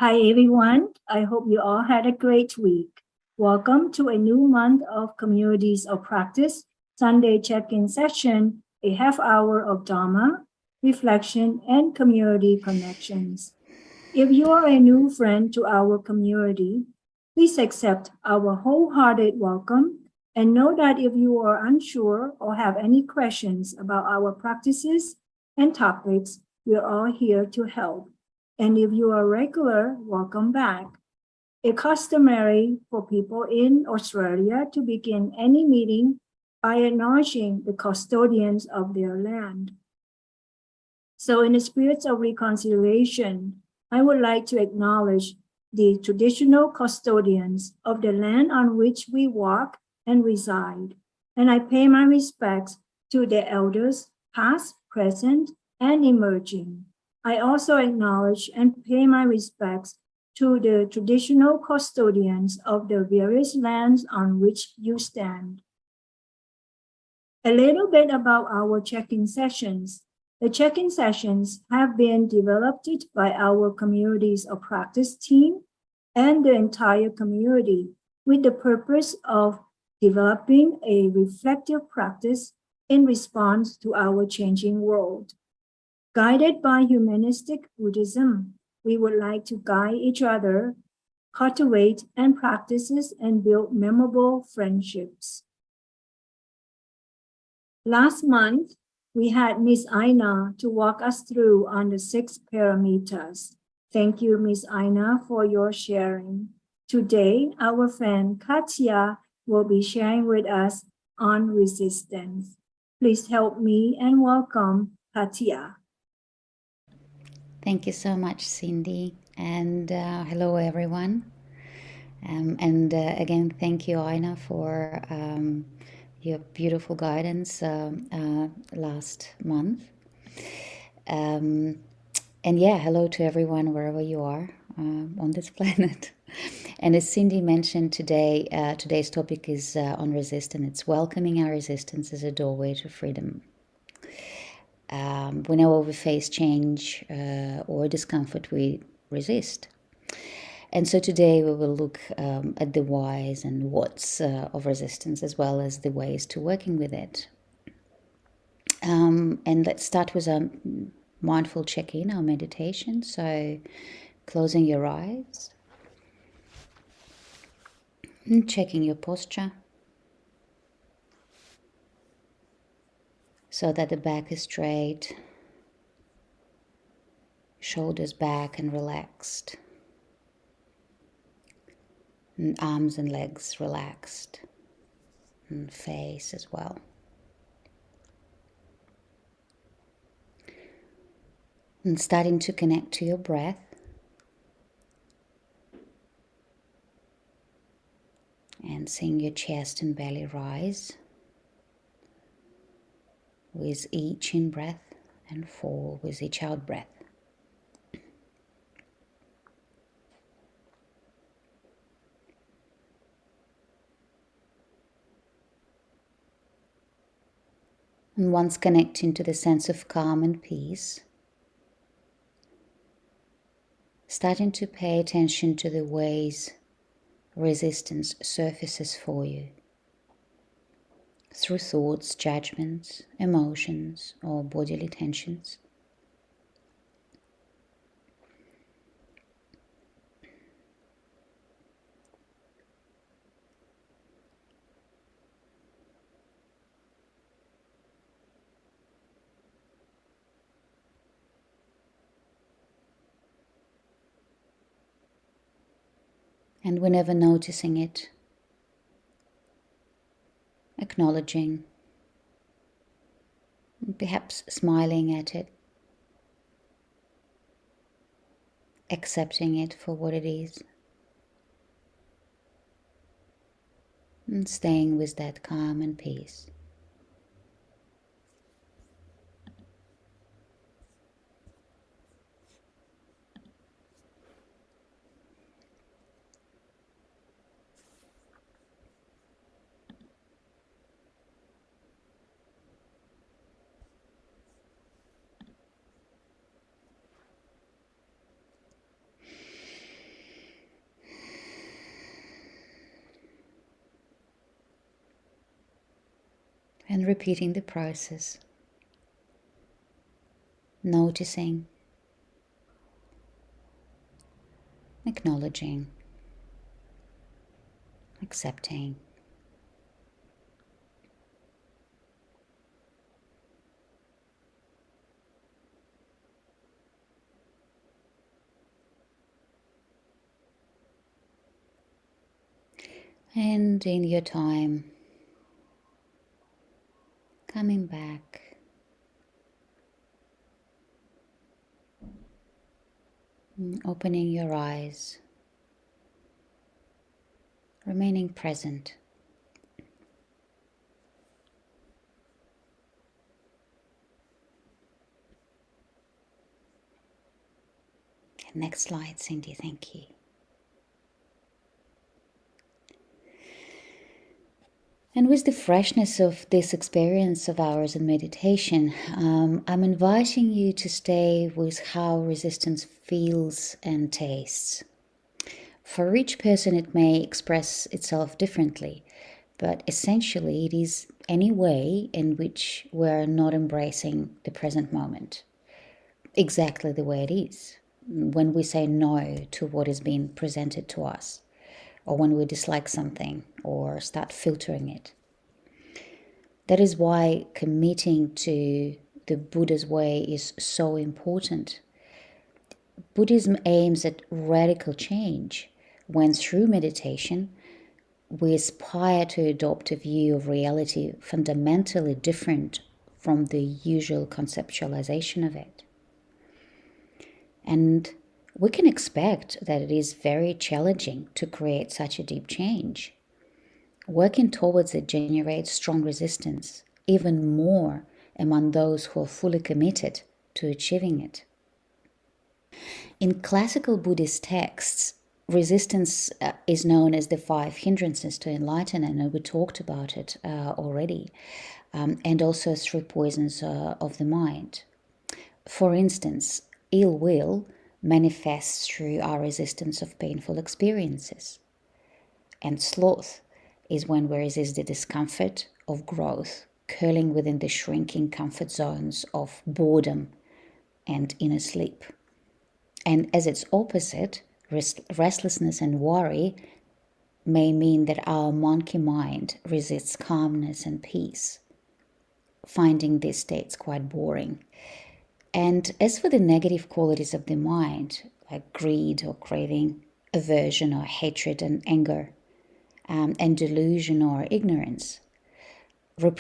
Hi, everyone. I hope you all had a great week. Welcome to a new month of Communities of Practice Sunday check in session, a half hour of Dharma, reflection, and community connections. If you are a new friend to our community, please accept our wholehearted welcome and know that if you are unsure or have any questions about our practices and topics, we're all here to help. And if you are regular, welcome back. It's customary for people in Australia to begin any meeting by acknowledging the custodians of their land. So in the spirit of reconciliation, I would like to acknowledge the traditional custodians of the land on which we walk and reside, and I pay my respects to the elders, past, present, and emerging. I also acknowledge and pay my respects to the traditional custodians of the various lands on which you stand. A little bit about our check-in sessions. The check-in sessions have been developed by our Communities of Practice team and the entire community with the purpose of developing a reflective practice in response to our changing world. Guided by humanistic Buddhism, we would like to guide each other, cultivate and practices and build memorable friendships. Last month, we had Ms. Aina to walk us through on the 6 paramitas. Thank you, Ms. Aina, for your sharing. Today, our friend Katya will be sharing with us on resistance. Please help me and welcome Katya. Thank you so much, Cindy, and hello, everyone. Again, thank you, Aina, for your beautiful guidance last month. And yeah, hello to everyone wherever you are on this planet. And as Cindy mentioned today, today's topic is on resistance. It's welcoming our resistance as a doorway to freedom. Whenever we face change or discomfort, we resist. And so today we will look at the whys and whats of resistance, as well as the ways to working with it. And let's start with a mindful check-in, our meditation. So closing your eyes and checking your posture so that the back is straight, shoulders back and relaxed, and arms and legs relaxed, and face as well. And starting to connect to your breath. And seeing your chest and belly rise with each in-breath and fall with each out-breath. And once connecting to the sense of calm and peace, starting to pay attention to the ways resistance surfaces for you through thoughts, judgments, emotions, or bodily tensions. And whenever noticing it, acknowledging, perhaps smiling at it, accepting it for what it is, and staying with that calm and peace. and repeating the process, noticing, acknowledging, accepting. And in your time, coming back, opening your eyes, remaining present. Next slide, Cindy, thank you. And with the freshness of this experience of ours in meditation, I'm inviting you to stay with how resistance feels and tastes. For each person, it may express itself differently, but essentially it is any way in which we're not embracing the present moment, exactly the way it is. When we say no to what is being presented to us, or when we dislike something or start filtering it. That is why committing to the Buddha's way is so important. Buddhism aims at radical change when through meditation we aspire to adopt a view of reality fundamentally different from the usual conceptualization of it. And we can expect that it is very challenging to create such a deep change. Working towards it generates strong resistance, even more among those who are fully committed to achieving it. In classical Buddhist texts, resistance is known as the 5 hindrances to enlightenment, and we talked about it already, and also 3 poisons of the mind. For instance, ill will manifests through our resistance of painful experiences. And sloth is when we resist the discomfort of growth, curling within the shrinking comfort zones of boredom and inner sleep. And as its opposite, restlessness and worry may mean that our monkey mind resists calmness and peace, finding these states quite boring. And as for the negative qualities of the mind, like greed or craving, aversion or hatred and anger, and delusion or ignorance, they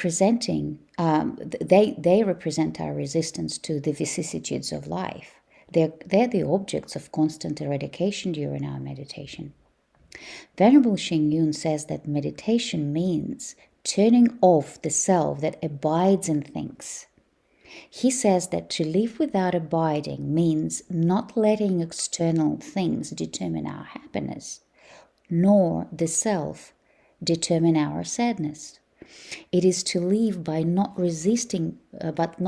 represent our resistance to the vicissitudes of life. They're the objects of constant eradication during our meditation. Venerable Xing Yun says that meditation means turning off the self that abides in things. He says that to live without abiding means not letting external things determine our happiness, nor the self determine our sadness. It is to live by not resisting, but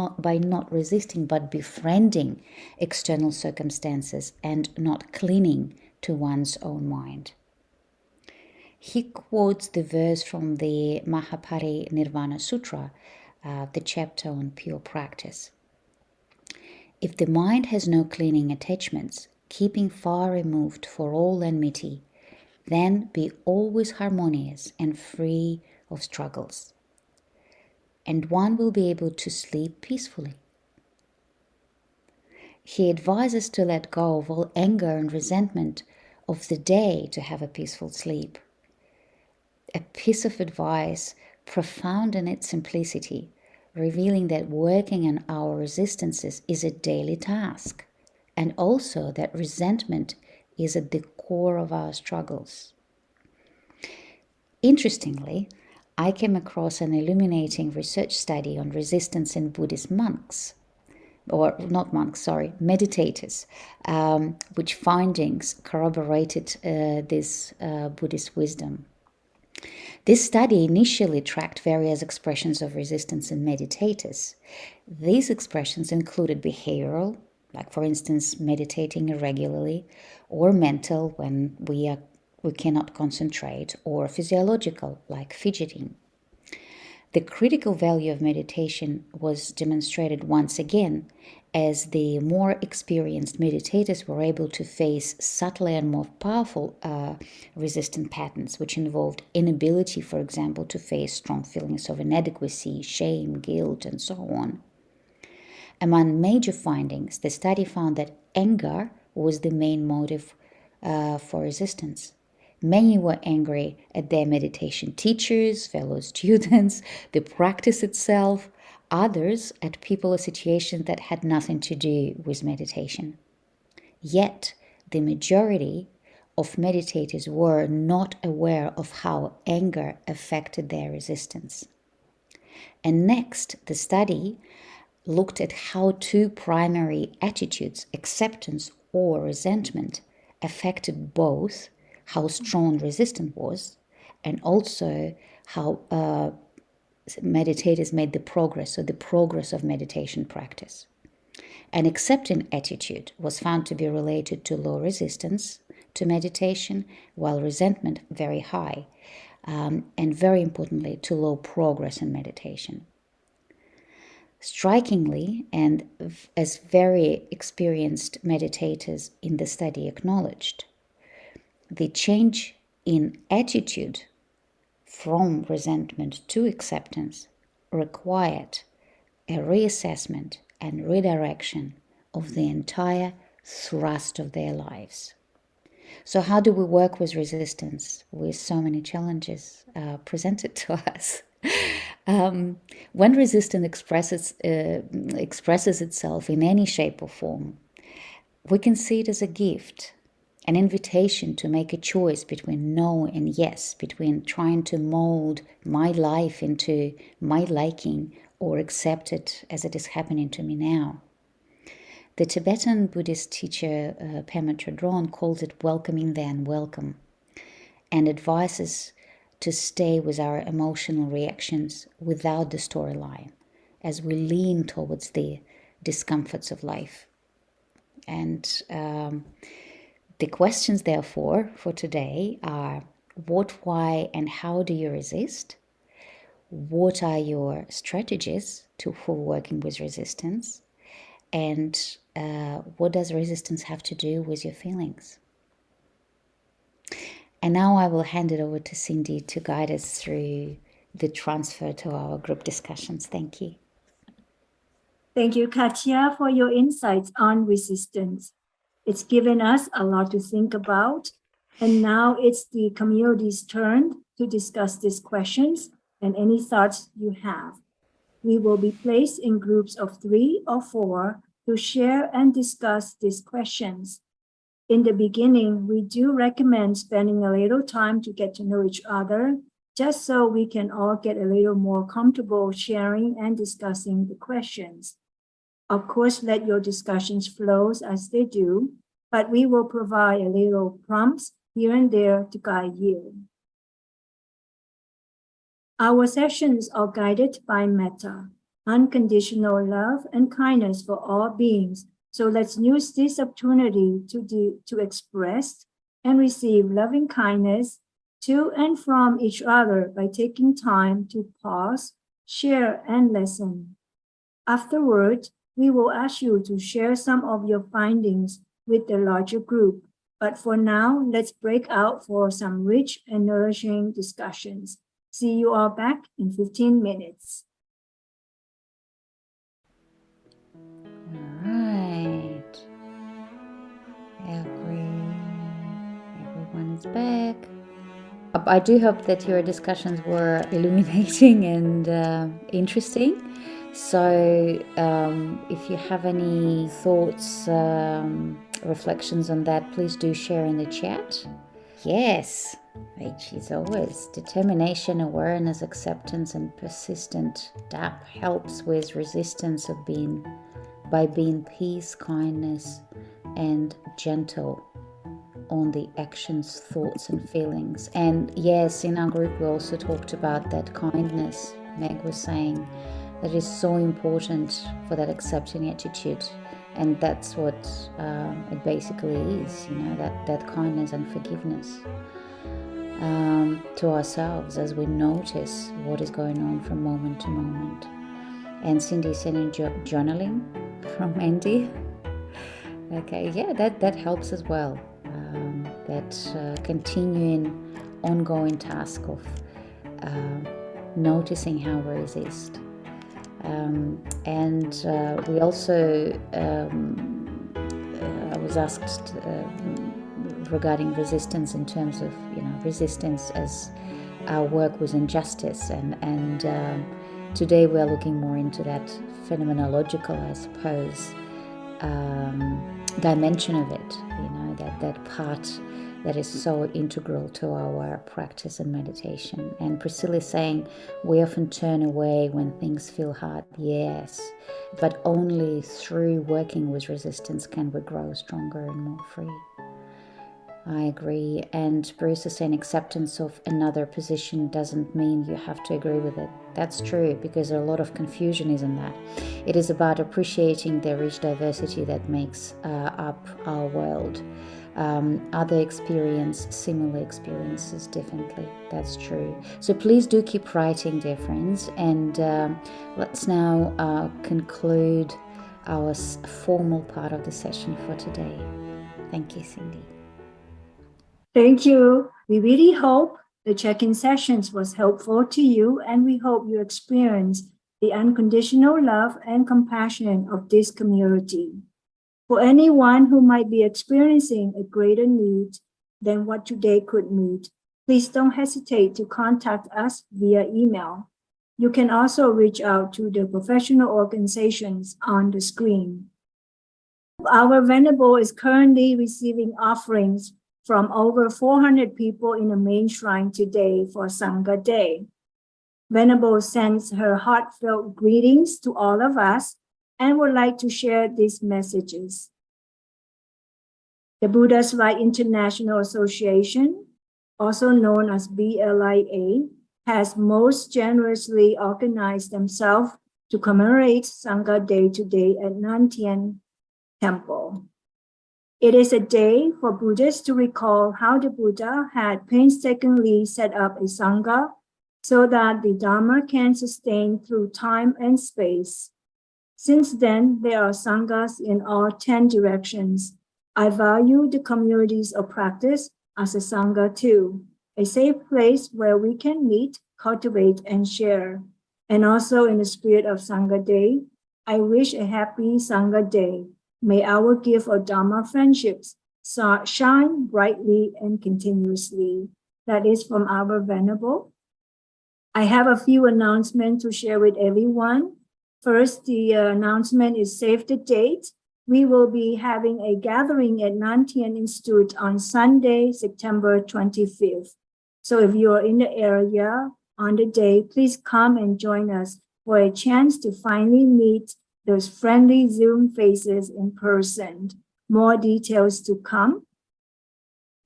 befriending external circumstances and not clinging to one's own mind. He quotes the verse from the Mahaparinirvana Sutra, the chapter on pure practice. If the mind has no clinging attachments, keeping far removed for all enmity, then be always harmonious and free of struggles, and one will be able to sleep peacefully. He advises to let go of all anger and resentment of the day to have a peaceful sleep. A piece of advice profound in its simplicity, revealing that working on our resistances is a daily task, and also that resentment is at the core of our struggles. Interestingly, I came across an illuminating research study on resistance in Buddhist monks, or not monks, sorry, meditators, which findings corroborated this Buddhist wisdom. This study initially tracked various expressions of resistance in meditators. These expressions included behavioral, like for instance meditating irregularly, or mental when we cannot concentrate, or physiological like fidgeting. The critical value of meditation was demonstrated once again as the more experienced meditators were able to face subtler and more powerful resistant patterns, which involved inability, for example, to face strong feelings of inadequacy, shame, guilt, and so on. Among major findings, the study found that anger was the main motive for resistance. Many were angry at their meditation teachers, fellow students, the practice itself, others at people or situations that had nothing to do with meditation. Yet, the majority of meditators were not aware of how anger affected their resistance. And next, the study looked at how two primary attitudes, acceptance or resentment, affected both how strong resistance was and also how meditators made the progress of meditation practice. An accepting attitude was found to be related to low resistance to meditation, while resentment very high, and very importantly, to low progress in meditation. Strikingly, and as very experienced meditators in the study acknowledged, the change in attitude from resentment to acceptance required a reassessment and redirection of the entire thrust of their lives. So how do we work with resistance with so many challenges presented to us? When resistance expresses itself in any shape or form, we can see it as a gift, an invitation to make a choice between no and yes, between trying to mold my life into my liking or accept it as it is happening to me now. The Tibetan Buddhist teacher Pema Chodron calls it welcoming the unwelcome and advises to stay with our emotional reactions without the storyline as we lean towards the discomforts of life. And the questions, therefore, for today are: what, why, and how do you resist? What are your strategies for working with resistance? And what does resistance have to do with your feelings? And now I will hand it over to Cindy to guide us through the transfer to our group discussions. Thank you. Thank you, Katya, for your insights on resistance. It's given us a lot to think about, and now it's the community's turn to discuss these questions and any thoughts you have. We will be placed in groups of 3 or 4 to share and discuss these questions. In the beginning, we do recommend spending a little time to get to know each other, just so we can all get a little more comfortable sharing and discussing the questions. Of course, let your discussions flow as they do, but we will provide a little prompts here and there to guide you. Our sessions are guided by metta, unconditional love and kindness for all beings. So let's use this opportunity to express and receive loving kindness to and from each other by taking time to pause, share, and listen. Afterward, we will ask you to share some of your findings with the larger group. But for now, let's break out for some rich and nourishing discussions. See you all back in 15 minutes. All right. Everyone is back. I do hope that your discussions were illuminating and interesting. So if you have any thoughts, reflections on that, please do share in the chat. Yes, which is always determination, awareness, acceptance, and persistent DAP helps with resistance by being peace, kindness, and gentle on the actions, thoughts, and feelings. And yes, in our group we also talked about that kindness. Meg was saying that is so important for that accepting attitude, and that's what it basically is, that kindness and forgiveness. to ourselves as we notice what is going on from moment to moment. And Cindy sending journaling from Andy. Okay, yeah, that helps as well. That continuing, ongoing task of noticing how we resist. And we also, I was asked regarding resistance in terms of, resistance as our work with injustice. And today we're looking more into that phenomenological, I suppose, dimension of it, that part that is so integral to our practice and meditation. And Priscilla is saying we often turn away when things feel hard. Yes, but only through working with resistance can we grow stronger and more free. I agree. And Bruce is saying acceptance of another position doesn't mean you have to agree with it. That's true, because a lot of confusion is in that. It is about appreciating the rich diversity that makes up our world. Other experience similar experiences differently. That's true. So please do keep writing, dear friends. And let's now conclude our formal part of the session for today. Thank you, Cindy. Thank you. We really hope the check-in sessions was helpful to you, and we hope you experience the unconditional love and compassion of this community. For anyone who might be experiencing a greater need than what today could meet, please don't hesitate to contact us via email. You can also reach out to the professional organizations on the screen. Our Venerable is currently receiving offerings from over 400 people in the main shrine today for Sangha Day. Venerable sends her heartfelt greetings to all of us and would like to share these messages. The Buddha's Right International Association, also known as BLIA, has most generously organized themselves to commemorate Sangha Day today at Nantian Temple. It is a day for Buddhists to recall how the Buddha had painstakingly set up a Sangha so that the Dharma can sustain through time and space. Since then, there are Sanghas in all 10 directions. I value the communities of practice as a Sangha too, a safe place where we can meet, cultivate, and share. And also in the spirit of Sangha Day, I wish a happy Sangha Day. May our gift of Dharma friendships shine brightly and continuously. That is from our Venerable. I have a few announcements to share with everyone. First, the announcement is save the date. We will be having a gathering at Nantian Institute on Sunday, September 25th. So if you are in the area on the day, please come and join us for a chance to finally meet those friendly Zoom faces in person. More details to come.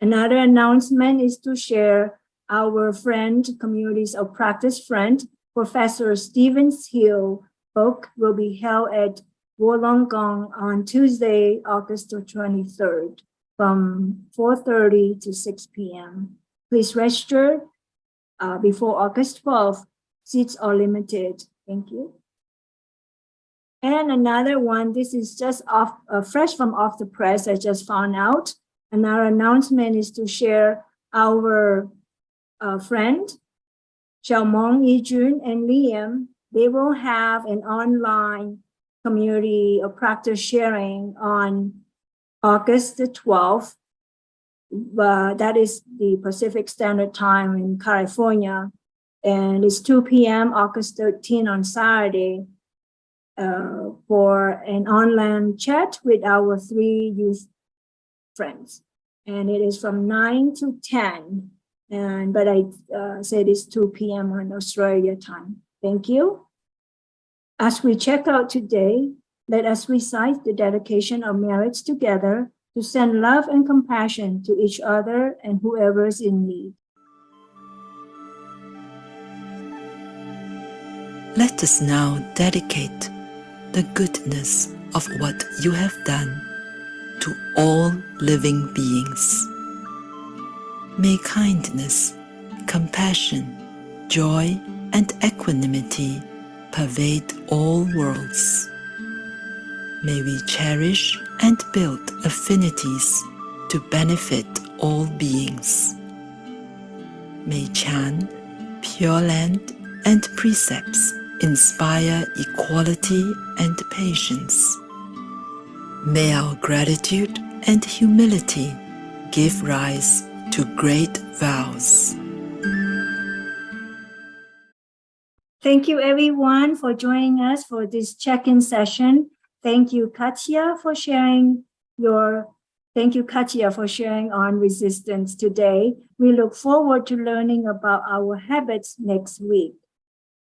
Another announcement is to share our friend, Communities of Practice friend, Professor Stephen Hill book will be held at Wollongong on Tuesday, August 23rd from 4:30 to 6 p.m. Please register before August 12th. Seats are limited. Thank you. And another one, this is just fresh from off the press, I just found out. Another announcement is to share our friend, Xiaomong, Yijun, and Liam. They will have an online community of practice sharing on August the 12th. That is the Pacific Standard Time in California. And it's 2 p.m. August 13th on Saturday. For an online chat with our 3 youth friends. And it is from 9 to 10. But I said it's 2 p.m. on Australia time. Thank you. As we check out today, let us recite the dedication of merits together to send love and compassion to each other and whoever is in need. Let us now dedicate the goodness of what you have done to all living beings. May kindness compassion, joy, and equanimity pervade all worlds. May we cherish and build affinities to benefit all beings. May Chan, Pure Land, and precepts inspire equality and patience. May our gratitude and humility give rise to great vows. Thank you everyone for joining us for this check-in session. Thank you, Katya, for sharing on resistance today. We look forward to learning about our habits next week.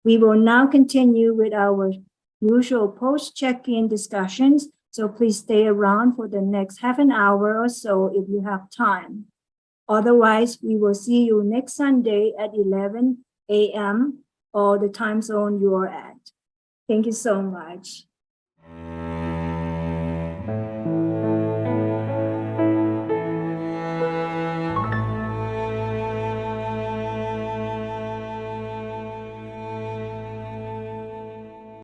We will now continue with our usual post-check-in discussions, so please stay around for the next half an hour or so if you have time. Otherwise, we will see you next Sunday at 11 a.m. or the time zone you are at. Thank you so much.